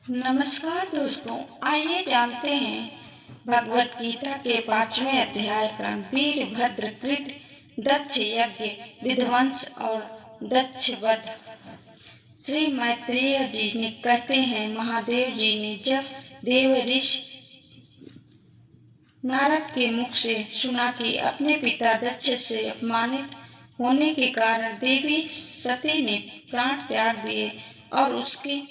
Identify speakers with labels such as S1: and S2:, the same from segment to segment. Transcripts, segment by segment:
S1: नमस्कार दोस्तों, आइए जानते हैं भगवत गीता के 5वें अध्याय का वीरभद्र कृत दक्ष यज्ञ विध्वंस और दक्ष वध। श्री मैत्रेय जी ने कहते हैं, महादेव जी ने जब देव ऋषि नारद के मुख से सुना कि अपने पिता दक्ष से अपमानित होने के कारण देवी सती ने प्राण त्याग दिए और उसके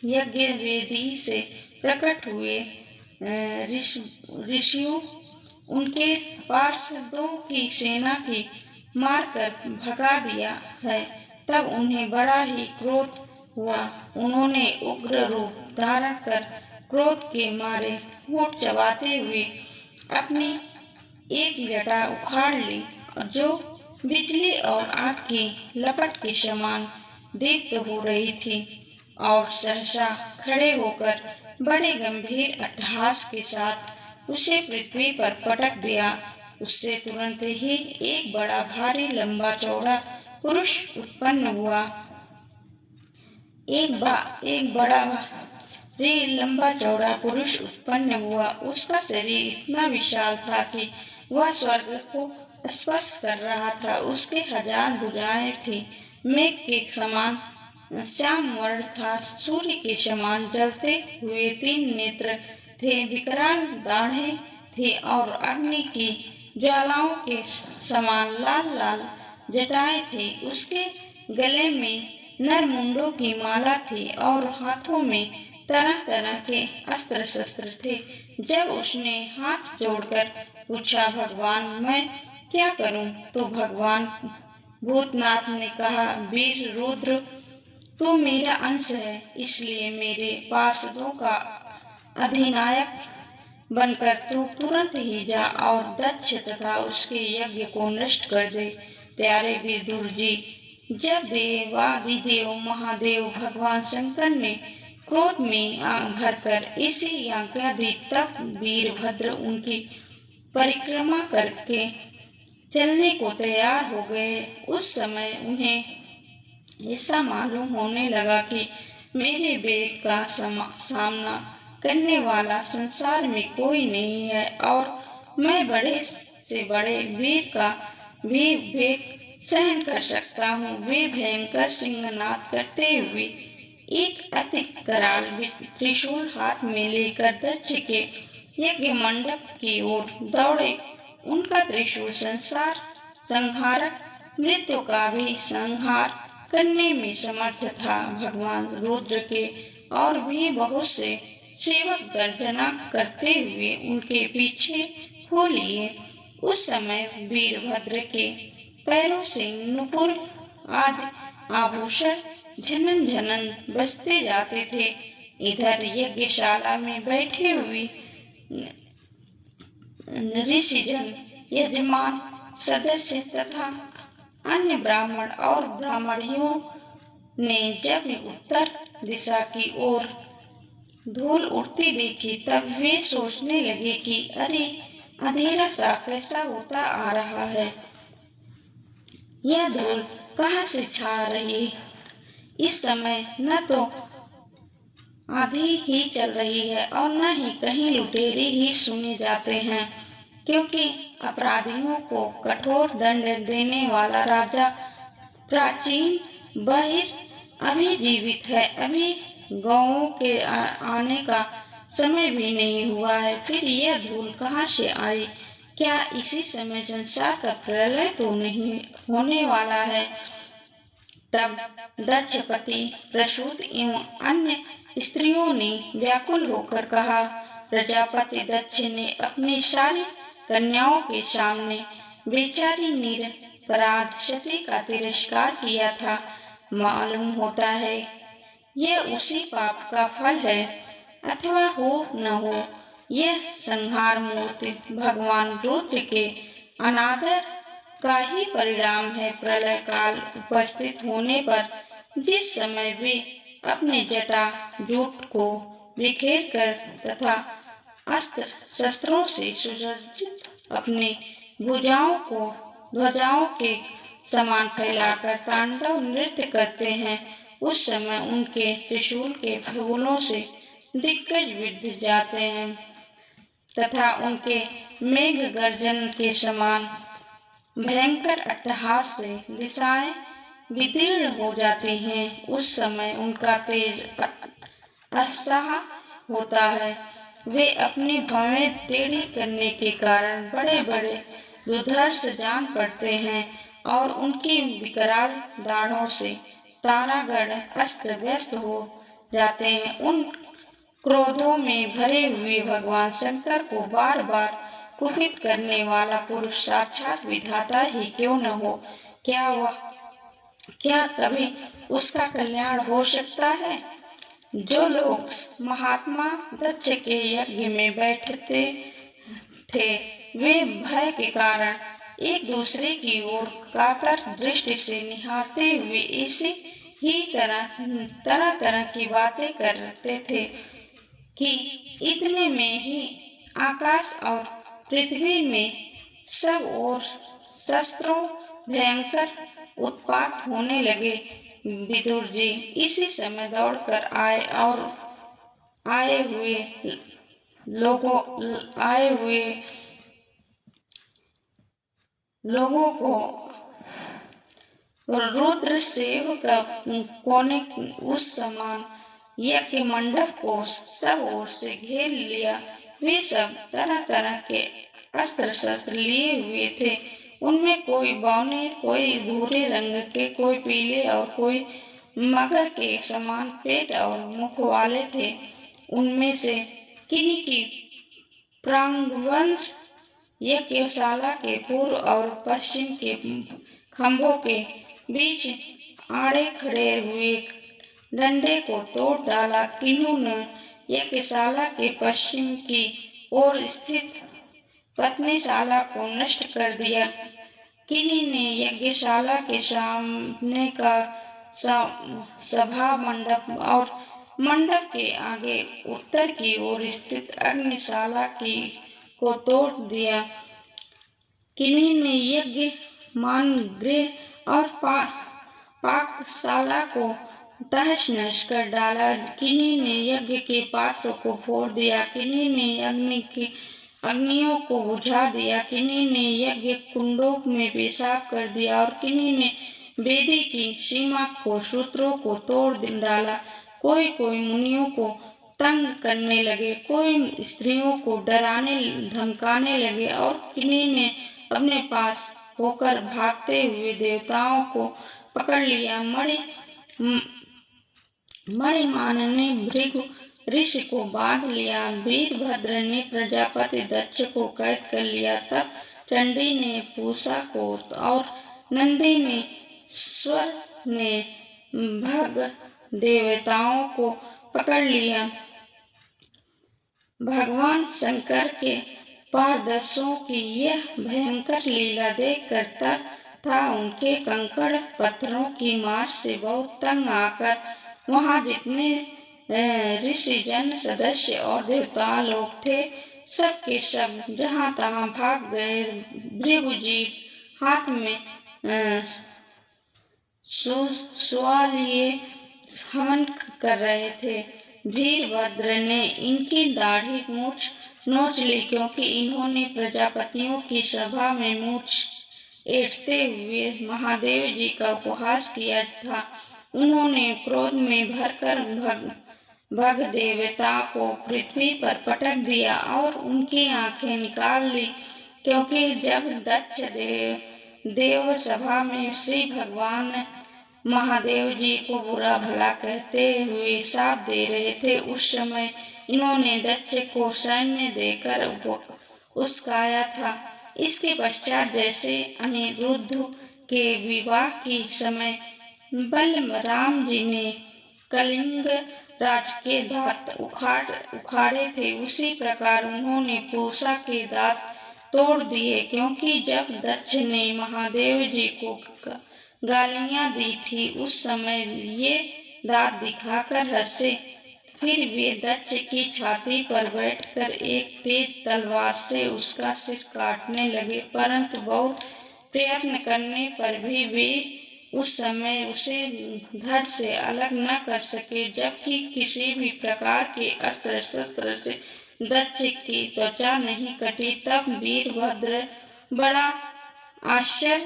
S1: यज्ञ वेदी से प्रकट हुए ऋषियों उनके पार्षदों की सेना की मारकर भगा दिया है, तब उन्हें बड़ा ही क्रोध हुआ। उन्होंने उग्र रूप धारण कर क्रोध के मारे होठ चबाते हुए अपनी एक जटा उखाड़ ली, जो बिजली और आग की लपट के समान दीप्त हो रही थी, और सहसा खड़े होकर बड़े गंभीर अट्टहास के साथ उसे पृथ्वी पर पटक दिया। उससे तुरंत ही एक बड़ा भारी लंबा चौड़ा पुरुष उत्पन्न हुआ। एक बड़ा भारी लंबा चौड़ा पुरुष उत्पन्न हुआ। उसका शरीर इतना विशाल था कि वह स्वर्ग को स्पर्श कर रहा था। उसके 1000 भुजाएं थी, मेघ के समान श्याम वर्ण था, सूर्य के समान जलते हुए 3 नेत्र थे, विकराल दाढ़ें थी और अग्नि की ज्वालाओं के समान लाल लाल जटाएं थी। उसके गले में नरमुंडों की माला थी और हाथों में तरह तरह के अस्त्र शस्त्र थे। जब उसने हाथ जोड़कर पूछा, भगवान मैं क्या करूं, तो भगवान भूतनाथ ने कहा, वीर रुद्र तू मेरा अंश है, इसलिए मेरे पार्षदों का अधिनायक बनकर तू तुरंत ही जा और दक्ष तथा उसके यज्ञ को नष्ट कर दे। प्यारे विदुर जी, जब देवादिदेव महादेव भगवान शंकर ने क्रोध में भरकर इसी आज्ञा दी, तब वीरभद्र उनकी परिक्रमा करके चलने को तैयार हो गए। उस समय उन्हें ऐसा मालूम होने लगा कि मेरे वेग का सामना करने वाला संसार में कोई नहीं है और मैं बड़े से बड़े वीर का भी वेग सहन कर सकता हूँ। वे भयंकर सिंहनाद करते हुए एक अति कराल त्रिशूल हाथ में लेकर दक्ष के यज्ञ मंडप की ओर दौड़े। उनका त्रिशूल संसार संहारक, मृत्यु का भी संहार करने में समर्थ था। भगवान रुद्र के और भी बहुत से सेवक गर्जना करते हुए उनके पीछे हो लिए। उस समय वीरभद्र के पैरों से नुपुर आदि आभूषण झनन झनन बजते जाते थे। इधर यज्ञशाला में बैठे हुए ऋषिजन, यजमान, सदस्य तथा अन्य ब्राह्मण और ब्राह्मणियों ने जब उत्तर दिशा की ओर धूल उड़ती देखी, तब वे सोचने लगे कि अरे, अंधेरा सा कैसा होता आ रहा है, यह धूल कहाँ से छा रही है। इस समय न तो आंधी ही चल रही है और न ही कहीं लुटेरे ही सुने जाते हैं, क्योंकि अपराधियों को कठोर दंड देने वाला राजा प्राचीन बहिर अभी जीवित है। अभी गांवों के आने का समय भी नहीं हुआ है, फिर यह धूल कहाँ से आई। क्या इसी समय संसार का प्रलय तो नहीं होने वाला है। तब दक्षपति, प्रसूत एवं अन्य स्त्रियों ने व्याकुल होकर कहा, प्रजापति दक्ष ने अपनी सारी कन्याओं के सामने बेचारी निरपराध सती का तिरस्कार किया था। मालूम होता है यह उसी पाप का फल है, अथवा हो न हो यह संहार मूर्ति भगवान रुद्र के अनादर का ही परिणाम है। प्रलय काल उपस्थित होने पर जिस समय वे अपने जटा जूट को बिखेर कर तथा अस्त्र शस्त्रों से सुसज्जित अपनी भुजाओं को ध्वजाओं के समान फैलाकर तांडव नृत्य करते हैं, उस समय उनके त्रिशूल के फूलों से दिग्गज विद्ध जाते हैं तथा उनके मेघ गर्जन के समान भयंकर अट्टहास से दिशाएं विदीर्ण हो जाती हैं। उस समय उनका तेज असह्य होता है। वे अपनी भवें टेढ़ी करने के कारण बड़े बड़े दुर्धर्ष जान पड़ते हैं और उनकी विकराल दाढ़ों से तारागण अस्त व्यस्त हो जाते हैं। उन क्रोधों में भरे हुए भगवान शंकर को बार बार कुपित करने वाला पुरुष साक्षात विधाता ही क्यों न हो, क्या कभी उसका कल्याण हो सकता है? जो लोग महात्मा दक्ष के यज्ञ में बैठते थे, वे भय के कारण एक दूसरे की ओर कातर दृष्टि से निहारते हुए इसी ही तरह तरह की बातें करते थे कि इतने में ही आकाश और पृथ्वी में सब ओर शस्त्रों भयंकर उत्पात होने लगे। विदुर जी इसी समय दौड़कर आए और आए हुए लोगों को रुद्र सेवक कोने उस समान यज्ञ मंडप को सब ओर से घेर लिया। वे सब तरह तरह के अस्त्र शस्त्र लिए हुए थे। उनमें कोई बौने, कोई भूरे रंग के, कोई पीले और कोई मगर के समान पेट और मुख वाले थे। उनमें से किन्हीं की प्रांगवंश यज्ञशाला के पूर्व और पश्चिम के खंभों के बीच आड़े खड़े हुए डंडे को तोड़ डाला। किन्हों ने यज्ञशाला के पश्चिम की ओर स्थित पत्नीशाला को नष्ट कर दिया। किन्हीं ने यज्ञशाला के सामने का सभा मंडप और मंडप के आगे उत्तर की ओर स्थित अग्निशाला को तोड़ दिया। किन्हीं ने यज्ञ मानगृह और पाकशाला को तहस नहस कर डाला। किन्हीं ने यज्ञ के पात्र को फोड़ दिया। किन्हीं ने अग्नियों को बुझा दिया। किन्हीं ने यज्ञ कुंडों में पेशाब कर दिया और किन्हीं ने वेदी की सीमा को सूत्रों को तोड़ डाला। कोई मुनियों को तंग करने लगे, कोई स्त्रियों को डराने धमकाने लगे और किन्हीं ने अपने पास होकर भागते हुए देवताओं को पकड़ लिया। मणिमान ने भृगु ऋषि को बांध लिया। वीरभद्र ने प्रजापति दक्ष को कैद कर लिया। तब चंडी ने पूषा को और नंदी ने स्वर ने भग देवताओं को पकड़ लिया। भगवान शंकर के पारदर्शों की यह भयंकर लीला देखकर तथा उनके कंकड़ पत्थरों की मार से बहुत तंग आकर वहां जितने ऋषि जन सदस्य और देवता लोग थे, सब के सब जहां तहां भाग गए। भृगु जी हाथ में सुआ लिए हवन कर रहे थे। वीरभद्र ने इनकी दाढ़ी मूछ नोच ली, क्योंकि इन्होंने प्रजापतियों की सभा में मूछ ऐंठते हुए महादेव जी का उपहास किया था। उन्होंने क्रोध में भरकर भग देवता को पृथ्वी पर पटक दिया और उनकी आंखें निकाल ली, क्योंकि जब दक्ष देव सभा में श्री भगवान महादेव जी को बुरा भला कहते हुए शाप दे रहे थे, उस समय इन्होंने दक्ष को सैन्य देकर उस्काया था। इसके पश्चात जैसे अनिरुद्ध के विवाह के समय बलराम जी ने कलिंग राज के दांत उखाड़े थे, उसी प्रकार उन्होंने पूषा के दांत तोड़ दिए, क्योंकि जब दक्ष ने महादेव जी को गालियां दी थी उस समय ये दांत दिखाकर हंसे। फिर वे दक्ष की छाती पर बैठकर एक तेज तलवार से उसका सिर काटने लगे, परंतु बहुत प्रयत्न करने पर भी वे उस समय उसे धड़ से अलग न कर सके, जबकि किसी भी प्रकार के अस्त्र शस्त्र से दक्ष की त्वचा नहीं कटी। तब वीरभद्र बड़ा आश्चर्य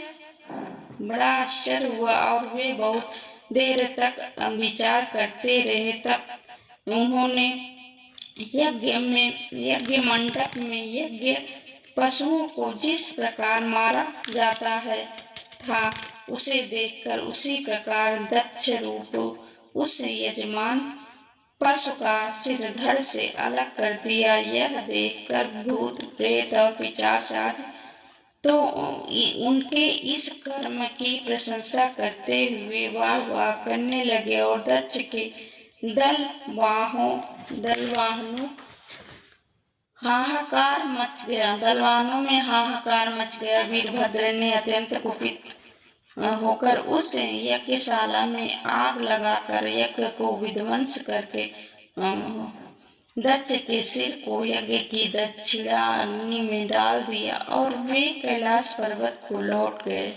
S1: बड़ा आश्चर्य हुआ और वे बहुत देर तक विचार करते रहे। तब उन्होंने यज्ञ मंडप में यज्ञ पशुओं को जिस प्रकार मारा जाता है था, उसे देखकर उसी प्रकार दक्ष रूप उस यजमान पशु का सिर धड़ से अलग कर दिया। यह देखकर भूत प्रेत और पिशाच आदि तो उनके इस कर्म की प्रशंसा करते हुए वाह करने लगे और दक्ष के दलवाहनों दलवानों में हाहाकार मच गया। वीरभद्र ने अत्यंत कुपित होकर उस यज्ञशाला में आग लगाकर यज्ञ को विध्वंस करके दक्ष के सिर को यज्ञ की दक्षिणा अग्नि में डाल दिया और वे कैलाश पर्वत को लौट गए।